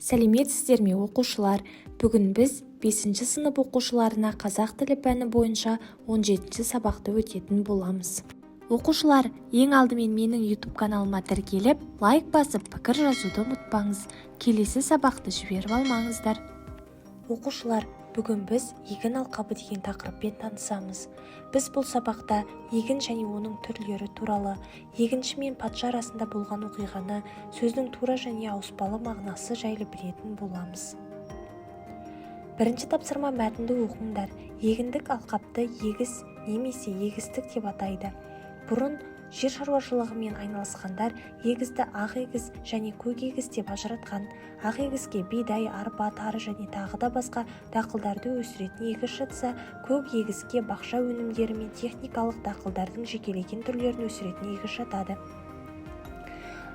Сәлеметсіздер ме, оқушылар? Бүгін біз 5 сынып оқушыларына қазақ тілі пәні бойынша 17 сабақты өтетін боламыз. Оқушылар, ең алдымен менің YouTube каналыма тіркеліп, лайк басып, пікір жазуды ұмытпаңыз. Келесі сабақты жіберіп алмаңыздар. Оқушылар, бүгін біз егін алқабы деген тақырыппен танысамыз. Біз бұл сабақта егін және оның түрлері туралы, егінші мен патша арасында болған оқиғаны, сөздің тура және ауыспалы мағынасы жайлы білетін боламыз. Бірінші тапсырма мәтінді оқыңдар. Егіндік алқапты егіс немесе егістік деп атайды. Бұрын жер шаруашылығымен айналысқандар егізді ақ егіз және көк егіз деп ажыратқан. Ақ егізге бидай, арпа, тары және тағы да басқа дақылдарды өсіретін егіс жатса, көк егізге бақша өнімдері мен техникалық дақылдардың жекелеген түрлерін өсіретін егіс жатады.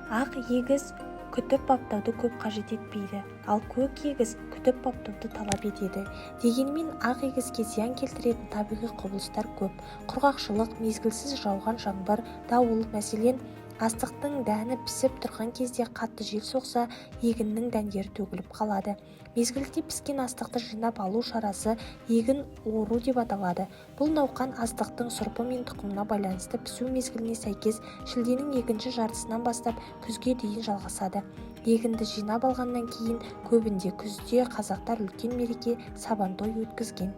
Ақ егіз күтіп-баптауды көп қажет етпейді, ал көк егіз күтіп-баптауды талап етеді. Дегенмен ақ егізге зиян келтіретін табиғи құбылыстар көп. Құрғақшылық, мезгілсіз жауған жаңбыр, дауыл, мәселен, астықтың дәні пісіп тұрған кезде қатты жел соқса, егіннің дәндері төгіліп қалады. Мезгілде піскен астықты жинап алу шарасы егін ору деп аталады. Бұл науқан астықтың сұрпы мен тұқымына байланысты пісу мезгіліне сәйкес шілденің екінші жартысынан бастап күзге дейін жалғасады. Егінді жинап алғаннан кейін көбінде күзде қазақтар үлкен мереке сабантой өткізген.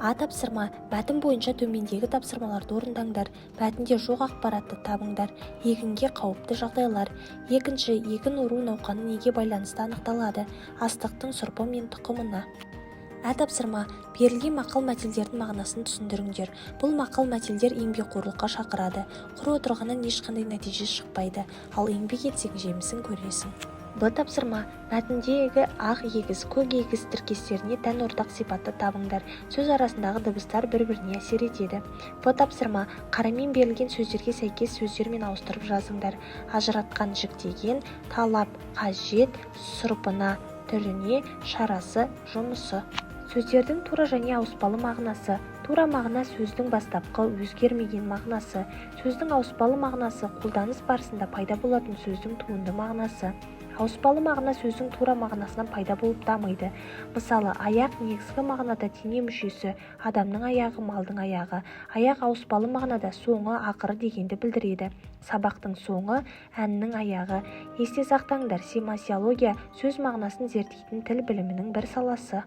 А тапсырма. Мәтін бойынша төмендегі тапсырмаларды орындаңдар. Мәтінде жоқ ақпаратты табыңдар. Егінге қауіпті жағдайлар. Екінші, егін ору науқаны неге байланысты анықталады? Астықтың сұрпы мен тұқымына. А тапсырма. Берілген мақал-мәтелдердің мағынасын түсіндіріңдер. Бұл мақал-мәтелдер еңбекқорлыққа шақырады. Құр отырғаннан ешқандай нәтиже шықпайды, ал еңбек етсең жемісін көресің. Б тапсырма. Мәтіндегі ақ егіз, көк егіз тіркестеріне тән ортақ сипатты табыңдар. Сөз арасындағы дыбыстар бір-біріне әсер етеді. Б тапсырма. Қарамен берілген сөздерге сәйкес сөздермен ауыстырып жазыңдар. Ажыратқан, жіктеген, талап, қажет, сұрпына, түріне, шарасы, жұмысы. Сөздердің тура және ауыспалы мағынасы. Тура мағына сөздің бастапқы өзгермеген мағынасы. Сөздің ауыспалы мағынасы қолданыс барысында пайда болатын сөздің туынды мағынасы. Ауыспалы мағына сөздің тура мағынасынан пайда болып дамиды. Мысалы, аяқ негізгі мағынада дене мүшесі, адамның аяғы, малдың аяғы. Аяқ ауыспалы мағынада соңы, ақыры дегенді білдіреді. Сабақтың соңы, әннің аяғы. Есте сақтаңдар, семиология сөз мағынасын зерттейтін тіл білімінің бір саласы.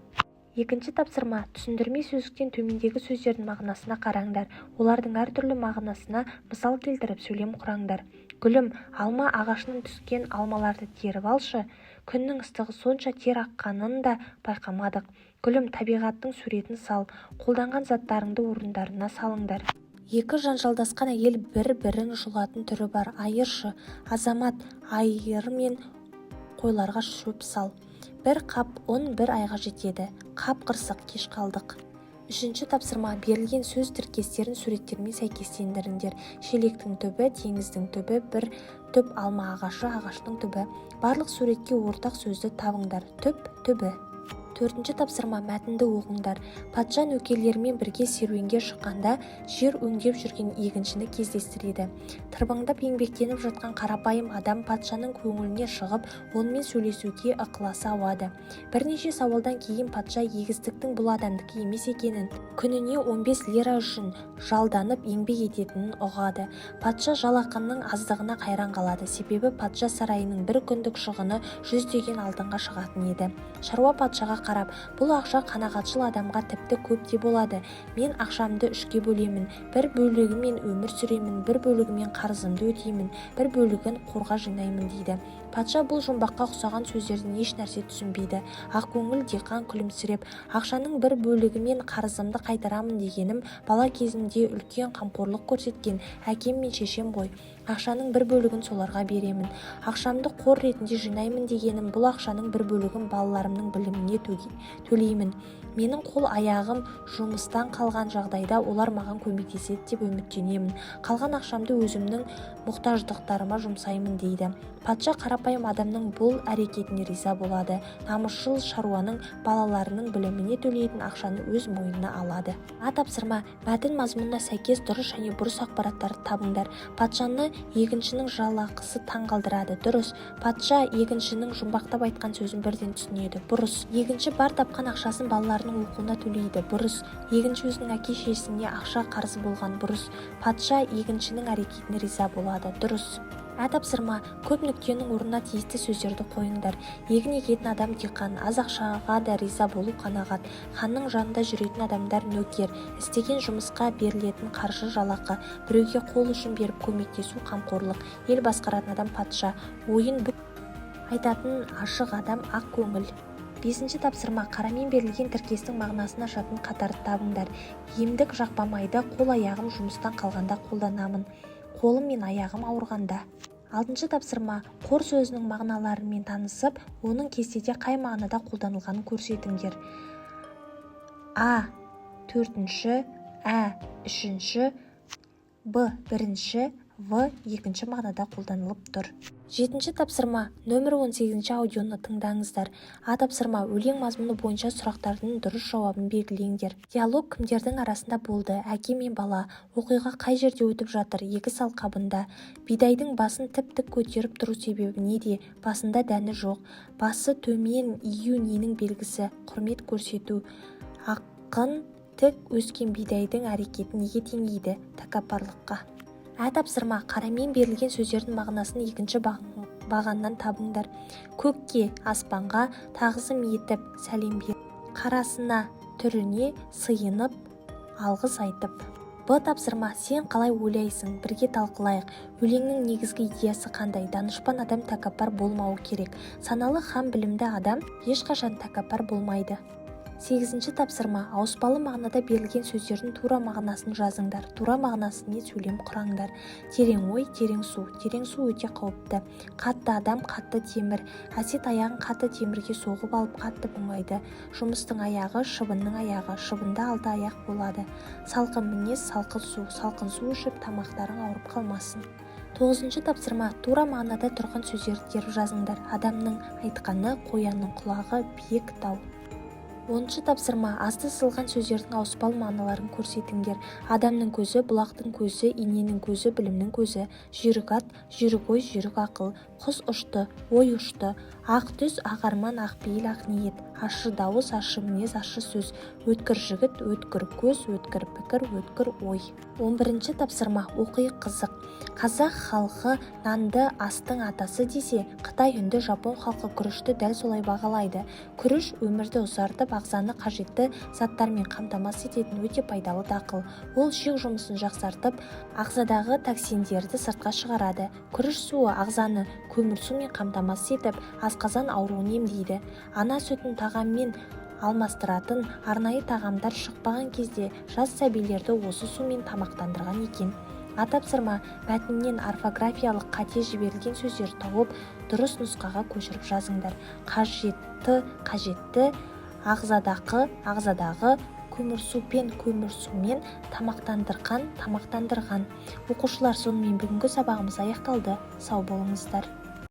Екінші тапсырма. Түсіндірме сөздіктен төмендегі сөздердің мағынасына қараңдар. Олардың әртүрлі мағынасына мысал келтіріп сөйлем құраңдар. Гүлім, алма ағашынан түскен алмаларды теріп алшы. Күннің ыстығы сонша тер аққанын да байқамадық. Гүлім, табиғаттың суретін сал. Қолданған заттарыңды орындарына салыңдар. Екі жанжалдасқан әйел бір-бірін жұлатын түрі бар. Айыршы. Азамат, айыр мен қойларға шөп сал. Бір қап ұн бір айға жетеді. Қап қырсық, кеш қалдық. Үшінші тапсырма. Берілген сөз тіркестерін суреттермен сәйкестендіріңдер. Шелектің түбі, теңіздің түбі, бір түп алма ағашы, ағаштың түбі. Барлық суретке ортақ сөзді табыңдар. Түп, түбі. Төртінші тапсырма. Мәтінді оқыңдар. Патша нөкерлерімен бірге серуенге шыққанда жер өңдеп жүрген егіншіні кездестіреді. Тырбаңдап еңбектеніп жатқан қарапайым адам патшаның көңіліне шығып, онымен сөйлесуге ықыласы ауады. Бірнеше сауалдан кейін патша егістіктің бұл адамдікі емес екенін, күніне 15 лира үшін жалданып еңбек ететінін ұғады. Патша жалақының аздығына қайран қалады. Себебі патша сарайының бір күндік шығыны 100 деген алтынға шығатын еді. Шаруа патшаға қарап, бұл ақша қанағатшыл адамға тіпті көп те болады. Мен ақшамды 3-ке бөлемін. Бір бөлігімен өмір сүремін, бір бөлігімен қарызымды өтеймін, бір бөлігін қорға жинаймын дейді. Патша бұл жұмбаққа ұқсаған сөздерден еш нәрсе түсінбейді. Ақкөңіл диқан күлімсіреп, ақшаның бір бөлігімен қарызымды қайтарамын дегенім бала кезімде үлкен қамқорлық көрсеткен әкем мен шешем ғой. Ақшаның бір бөлігін соларға беремін. Ақшамды қор ретінде жинаймын дегенім бұл ақшаның бір бөлігін балаларымның біліміне төлеймін. Менің қол аяғым жұмыстан қалған жағдайда олар маған көмектеседі деп үміттенемін. Қалған ақшамды өзімнің мұқтаждықтарыма жұмсаймын дейді. Патша қарапайым адамның бұл әрекетіне риза болады. Намысшыл шаруаның балаларының біліміне төлейтін ақшаны өз мойнына алады. А тапсырма. Мәтін мазмұнына сәйкес дұрыс және бұрыс ақпараттарды табыңдар. Патшаны егіншінің жалақысы таңғалдырады. Дұрыс. Патша егіншінің жұмбақтап айтқан сөзін бірден түсінеді. Бұрыс. Егінші бар тапқан ақшасын балаларының оқуына төлейді. Бұрыс. Егінші өзінің әке-шешесіне ақша қарызы болған. Бұрыс. Патша егіншінің әрекетіне риза болады. Дұрыс. Тапсырма. Көп нүктенің орнына тиісті сөздерді қойыңдар. Егін егетін адам диқан, аз ақшаға да риза болу қанағат. Ханның жанында жүретін адамдар нөкер, істеген жұмысқа берілетін қаржы жалақы, біреуге қол ұшын беріп көмектесу қамқорлық. Ел басқаратын адам патша, ойын айтатын ашық адам ақ көңіл. 5-ші тапсырма. Қарамен берілген тіркестің мағынасына жатын қатарды табыңдар. Емдік жақпамайды, қол-аяғым жұмыстан қалғанда қолданамын. Қолым мен аяғым ауырғанда. 6-ші тапсырма. Қор сөзінің мағыналарымен танысып, оның кестеде қай мағынада қолданылғанын көрсетіңдер. А. 4-ші, Ә. 3-ші, Б. 1-ші, В. 2-ші мағынада қолданылып тұр. 7-ші тапсырма. Нөмір 18-ші аудионы тыңдаңыздар. Тапсырма. Өлең мазмұны бойынша сұрақтардың дұрыс жауабын белгілеңдер. Диалог кімдердің арасында болды? Әке мен бала. Оқиға қай жерде өтіп жатыр? Егіс алқабында. Бидайдың басын тіп-тік көтеріп тұру себебі неде? Басында дәні жоқ. Басы төмен ию ненің белгісі? Құрмет көрсету. Ақын тік өскен бидайдың әрекеті неге теңейді? Тәкаппарлыққа. Тапсырма. Қарамен берілген сөздердің мағынасын 2-ші бағаннан табыңдар. Көкке, аспанға тағзым етіп сәлем бер. Қарасына, түріне сыйынып алғыс айтып. Б. Тапсырма. Сен қалай ойлайсың? Бірге талқылайық. Өлеңнің негізгі идеясы қандай? Данышпан адам тәкаппар болмауы керек. Саналы һәм білімді адам ешқашан тәкаппар болмайды. 8-ші тапсырма. Ауыспалы мағынада берілген сөздердің тура мағынасын жазыңдар. Тура мағынасымен сөйлем құраңдар. Терең ой, терең су. Терең су өте қауіпті. Қатты адам, қатты темір. Әсет аяғын қатты темірге соғып алып қатты бұңайды. Жұмыстың аяғы, шыбынның аяғы. Шыбында 6 аяқ болады. Салқын мінез, салқын су. Салқын су ішіп тамақтарың ауырып қалмасын. 9-ші тапсырма. Тура мағынада тұрған сөздерді теріп жазыңдар. Адамның айтқаны, қоянның құлағы, биік тау. 10-ші тапсырма. Асты сызылған сөздердің ауыспалы мағыналарын көрсетіңдер. Адамның көзі, бұлақтың көзі, иненің көзі, білімнің көзі. Жүйрік ат, жүйрік ой, жүйрік ақыл. Құс ұшты, ой ұшты. Ақ түс, ақ арман, ақ пейіл, ақ ниет. Ащы дауыс, ащы мінез, ащы сөз. Өткір жігіт, өткір көз, өткір пікір, өткір ой. 11-ші тапсырма. Оқиық қызық. Қазақ халқы нанды астың атасы десе, Қытай, үнді, жапон халқы күрішті дәл солай бағалайды. Күріш өмірді ұзартып, ағзаны қажетті заттармен қамтамасыз ететін өте пайдалы дақыл. Ол ішек жұмысын жақсартып, ағзадағы токсиндерді сыртқа шығарады. Күріш суы ағзаны көмір сумен қамтамасыз етіп, асқазан ауруын емдейді. Ана сүтін тағаммен алмастыратын арнайы тағамдар шықпаған кезде жас сәбилерді осы сумен тамақтандырған екен. Тапсырма. Мәтіннен орфографиялық қате жіберілген сөздер тауып, дұрыс нұсқаға көшіріп жазыңдар. Қажетті, ағзадағы, көмірсумен тамақтандырған. Оқушылар, сонымен бүгінгі сабағымыз аяқталды. Сау болыңыздар.